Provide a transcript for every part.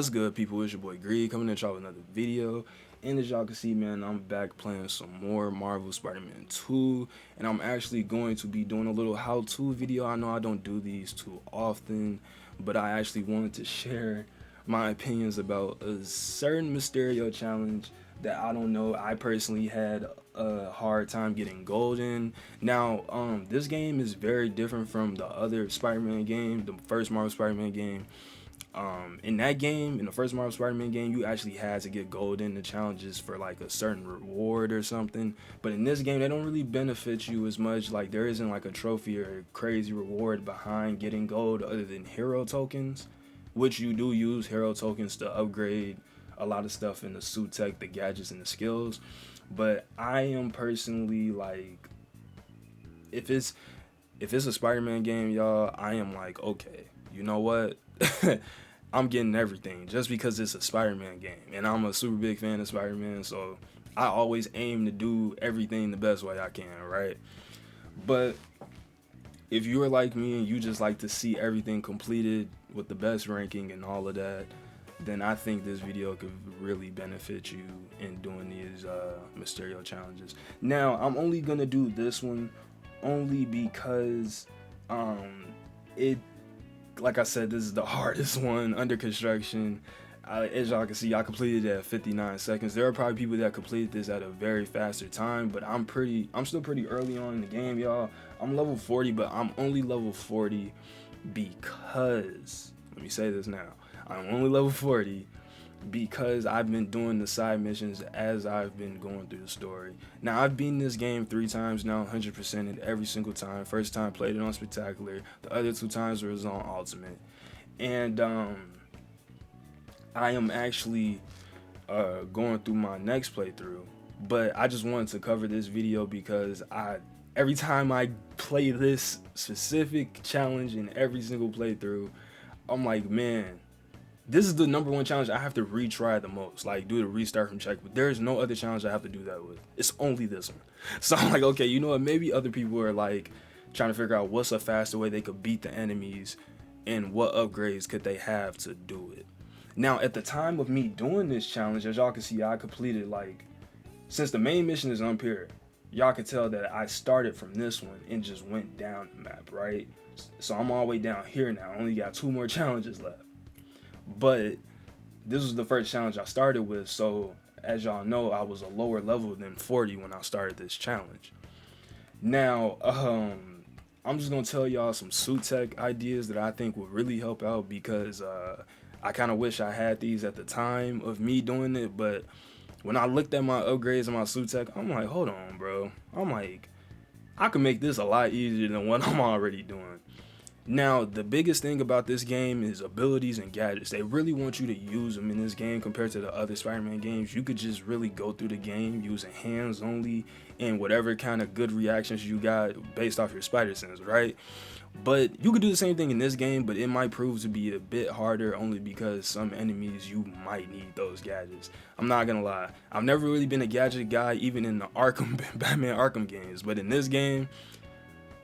What's good, people? It's your boy Greed coming at y'all with another video. And as y'all can see, man, I'm back playing some more Marvel Spider-Man 2. And I'm actually going to be doing a little how-to video. I know I don't do these too often, but I actually wanted to share my opinions about a certain Mysterio challenge that I don't know. I personally had a hard time getting gold in. Now, this game is very different from the other Spider-Man game, the first Marvel Spider-Man game. In that game, in the first Marvel Spider-Man game, you actually had to get gold in the challenges for like a certain reward or something. But in this game, they don't really benefit you as much. Like, there isn't like a trophy or a crazy reward behind getting gold other than hero tokens, which you do use hero tokens to upgrade a lot of stuff in the suit tech, the gadgets, and the skills. But I am personally like, if it's a Spider-Man game, y'all, I am like, okay, you know what? I'm getting everything just because it's a Spider-Man game, and I'm a super big fan of Spider-Man, so I always aim to do everything the best way I can, right? But if you're like me and you just like to see everything completed with the best ranking and all of that, then I think this video could really benefit you in doing these Mysterio challenges. Now, I'm only gonna do this one only because it, like I said, this is the hardest one under construction. As y'all can see, I completed it at 59 seconds. There are probably people that completed this at a very faster time, but I'm still pretty early on in the game, y'all. I'm level 40, but I'm only level 40 because, let me say this now, I'm only level 40 because I've been doing the side missions as I've been going through the story. Now, I've beaten this game 3 times now, 100% it every single time. First time played it on Spectacular. The other 2 times was on Ultimate. And I am actually going through my next playthrough. But I just wanted to cover this video because every time I play this specific challenge in every single playthrough, I'm like, man, this is the #1 challenge I have to retry the most, like do the restart from check, but there is no other challenge I have to do that with. It's only this one. So I'm like, okay, you know what, maybe other people are like trying to figure out what's a faster way they could beat the enemies and what upgrades could they have to do it. Now, at the time of me doing this challenge, as y'all can see, I completed, like, since the main mission is up here, y'all can tell that I started from this one and just went down the map, right? So I'm all the way down here now. I only got 2 more challenges left. But this was the first challenge I started with, so as y'all know, I was a lower level than 40 when I started this challenge. Now, I'm just gonna tell y'all some suit tech ideas that I think would really help out, because I kind of wish I had these at the time of me doing it, but when I looked at my upgrades and my suit tech, I'm like, hold on, bro. I'm like, I could make this a lot easier than what I'm already doing. Now, the biggest thing about this game is abilities and gadgets. They really want you to use them in this game compared to the other Spider-Man games. You could just really go through the game using hands only and whatever kind of good reactions you got based off your spider sense, right? But you could do the same thing in this game, but it might prove to be a bit harder only because some enemies you might need those gadgets. I'm not gonna lie, I've never really been a gadget guy even in the Batman Arkham games, but in this game,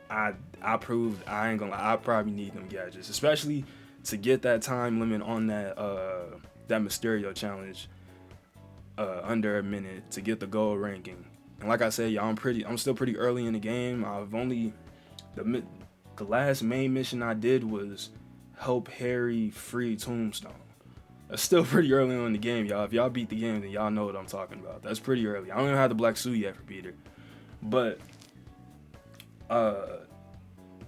I proved I ain't gonna lie, I probably need them gadgets, especially to get that time limit on that Mysterio challenge under a minute to get the gold ranking. And like I said, y'all, I'm still pretty early in the game. I've only the last main mission I did was help Harry free Tombstone. That's still pretty early on in the game, y'all. If y'all beat the game, then y'all know what I'm talking about. That's pretty early. I don't even have the black suit yet for Peter. But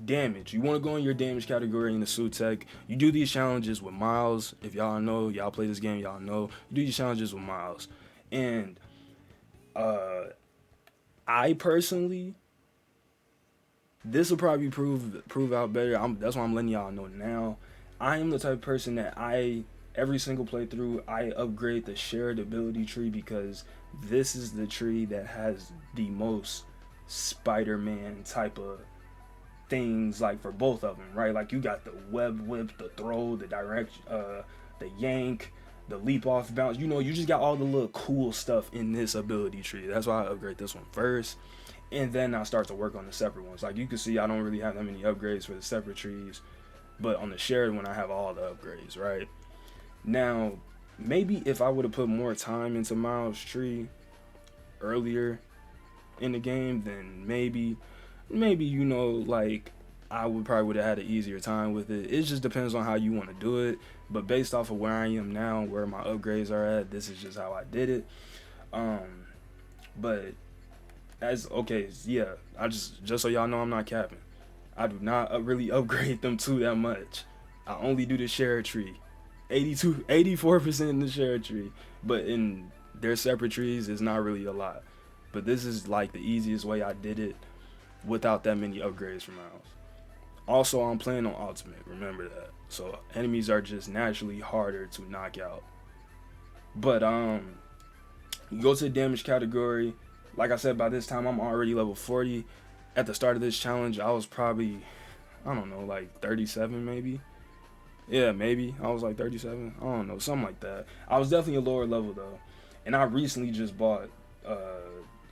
damage. You want to go in your damage category in the suit tech. You do these challenges with Miles. If y'all know, y'all play this game, y'all know. You do these challenges with Miles. And I personally, this will probably prove out better. That's why I'm letting y'all know now. I am the type of person that every single playthrough, I upgrade the shared ability tree, because this is the tree that has the most Spider-Man type of things, like for both of them, right? Like you got the web whip, the throw, the direct, the yank, the leap off bounce. You know, you just got all the little cool stuff in this ability tree. That's why I upgrade this one first, and then I start to work on the separate ones. Like you can see, I don't really have that many upgrades for the separate trees, but on the shared one, I have all the upgrades, right? Now, maybe if I would have put more time into Miles' tree earlier in the game, then maybe you know, like, I would have had an easier time with it. It just depends on how you want to do it. But based off of where I am now, where my upgrades are at, this is just how I did it. But as okay, yeah, I just so y'all know, I'm not capping. I do not really upgrade them too that much. I only do the share tree, 84% in the share tree, but in their separate trees, it's not really a lot. But this is like the easiest way I did it without that many upgrades from Miles. Also, I'm playing on Ultimate, remember that. So enemies are just naturally harder to knock out. But you go to the damage category. Like I said, by this time I'm already level 40. At the start of this challenge, I was probably, I don't know, like 37 maybe. Yeah, maybe. I was like 37. I don't know, something like that. I was definitely a lower level though. And I recently just bought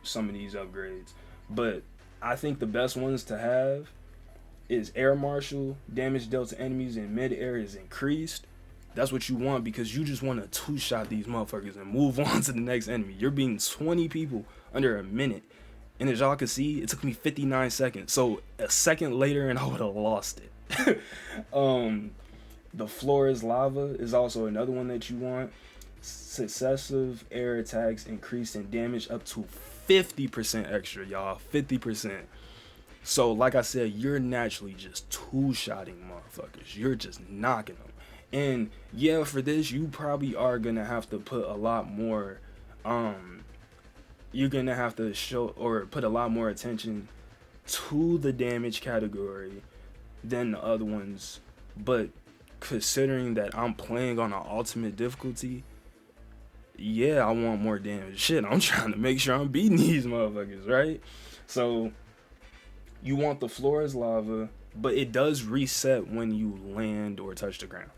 some of these upgrades. But I think the best ones to have is Air Marshal. Damage dealt to enemies in mid-air is increased. That's what you want, because you just want to two-shot these motherfuckers and move on to the next enemy. You're beating 20 people under a minute. And as y'all can see, it took me 59 seconds. So a second later and I would have lost it. The floor is lava is also another one that you want. Successive air attacks increase in damage up to 50% extra, y'all. 50%. So like I said, you're naturally just two-shotting motherfuckers. You're just knocking them. And yeah, for this, you probably are gonna have to put a lot more, you're gonna have to show or put a lot more attention to the damage category than the other ones. But considering that I'm playing on an ultimate difficulty, yeah, I want more damage. Shit, I'm trying to make sure I'm beating these motherfuckers, right? So you want the floor as lava, but it does reset when you land or touch the ground.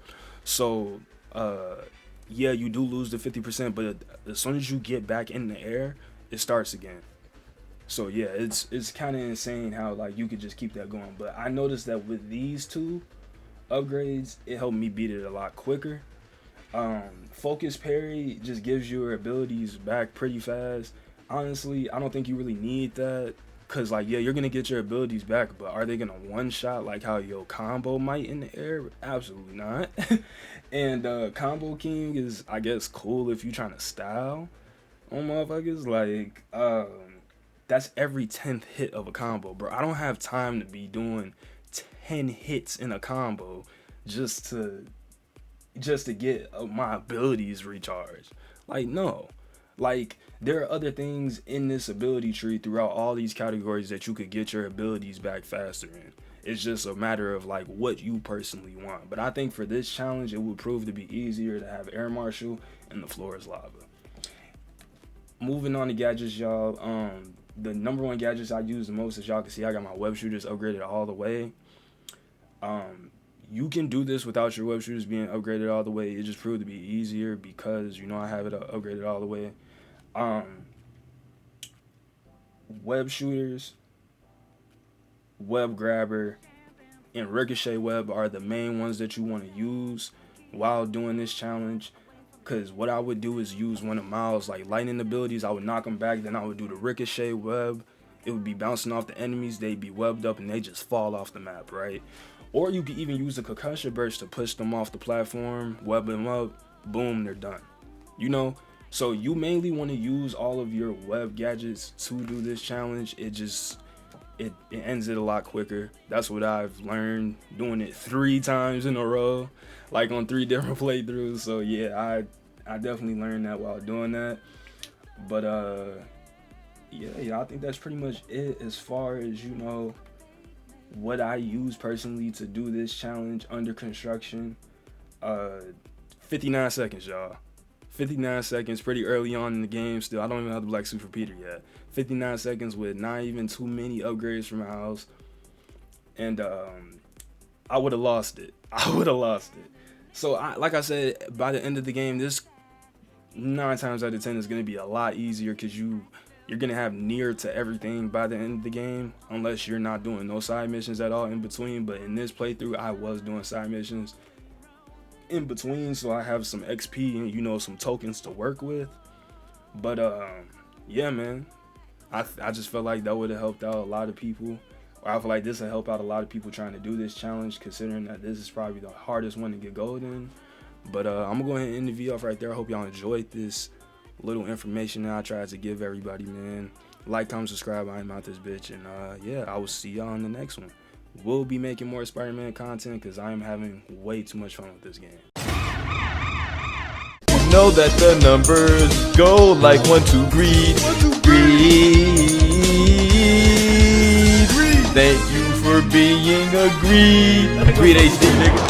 So, yeah, you do lose the 50%, but as soon as you get back in the air, it starts again. So yeah, it's kind of insane how like you could just keep that going. But I noticed that with these two upgrades, it helped me beat it a lot quicker. Focus parry just gives your abilities back pretty fast. Honestly, I don't think you really need that. Cause like, yeah, you're gonna get your abilities back, but are they gonna one shot like how your combo might in the air? Absolutely not. And combo king is, I guess, cool if you trying to style on motherfuckers. Like, that's every 10th hit of a combo, bro. I don't have time to be doing 10 hits in a combo just to get my abilities recharged. Like, no. Like, there are other things in this ability tree throughout all these categories that you could get your abilities back faster in. It's just a matter of like what you personally want. But I think for this challenge, it would prove to be easier to have Air Marshal and the floor is lava. Moving on to gadgets, y'all. The number one gadgets I use the most, as y'all can see, I got my web shooters upgraded all the way. You can do this without your web shooters being upgraded all the way. It just proved to be easier because, you know, I have it upgraded all the way. Web shooters, web grabber, and ricochet web are the main ones that you want to use while doing this challenge. Because what I would do is use one of Miles' like lightning abilities. I would knock them back, then I would do the ricochet web. It would be bouncing off the enemies. They'd be webbed up and they just fall off the map, right? Or you could even use the concussion burst to push them off the platform, web them up, boom, they're done. You know? So you mainly want to use all of your web gadgets to do this challenge. It ends it a lot quicker. That's what I've learned doing it 3 times in a row, like on 3 different playthroughs. So yeah, I definitely learned that while doing that. But yeah, I think that's pretty much it as far as, you know, what I use personally to do this challenge under construction. 59 seconds, y'all. 59 seconds, pretty early on in the game still. I don't even have the Black Super Peter yet. 59 seconds with not even too many upgrades from my house. And I would have lost it. So like I said, by the end of the game, this 9 times out of 10 is going to be a lot easier because you're going to have near to everything by the end of the game, unless you're not doing no side missions at all in between. But in this playthrough, I was doing side missions. in between, so I have some XP and, you know, some tokens to work with. But yeah, man, I just felt like that would have helped out a lot of people. Or I feel like this will help out a lot of people trying to do this challenge, considering that this is probably the hardest one to get gold in. But I'm gonna go ahead and end the video off right there. I hope y'all enjoyed this little information that I tried to give everybody, man. Like, comment, subscribe. I am out this bitch, and yeah, I will see y'all in the next one. We'll be making more Spider-Man content because I am having way too much fun with this game. Know that the numbers go like 1, 2, greed. Thank you for being a GreedHD, nigga.